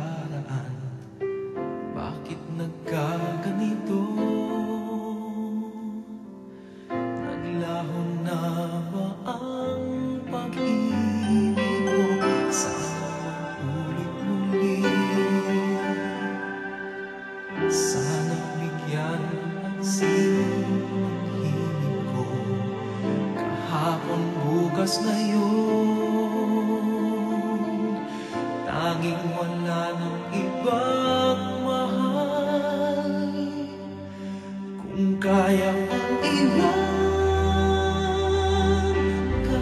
nakaraan, bakit nagkaganito? Naglaho na ba ang pag-ibig mo? Sana maulit muli. Sana bigyan ng sino ang hiling ko. Kahapon, bukas, ngayon, tanging wala ng ibang mahal. Kung kaya kong iwan ka,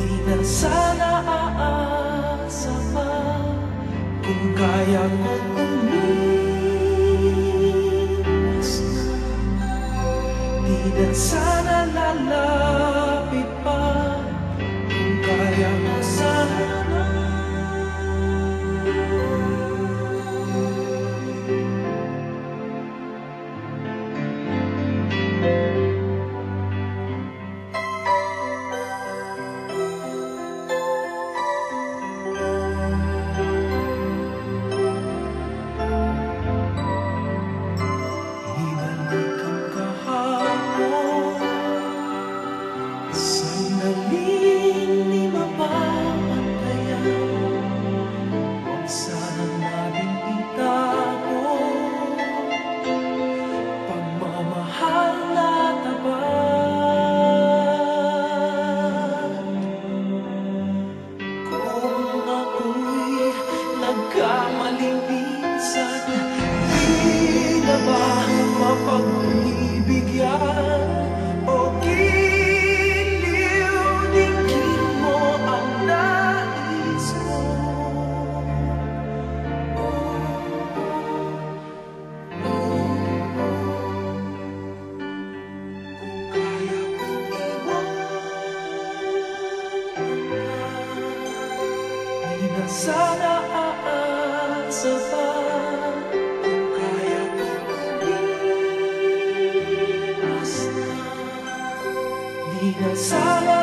di na sana aasa pa. Kung kaya kong umiwas na, di na sana lalapit pa. Kung kaya mo sana. Nagkamaling minsan, di na ba mapagbibigyan? O giliw, dinggin mo ang nais ko. Kaya kong iwan, di na sana aasa pa. Kung kaya kong umiwas na, di na sana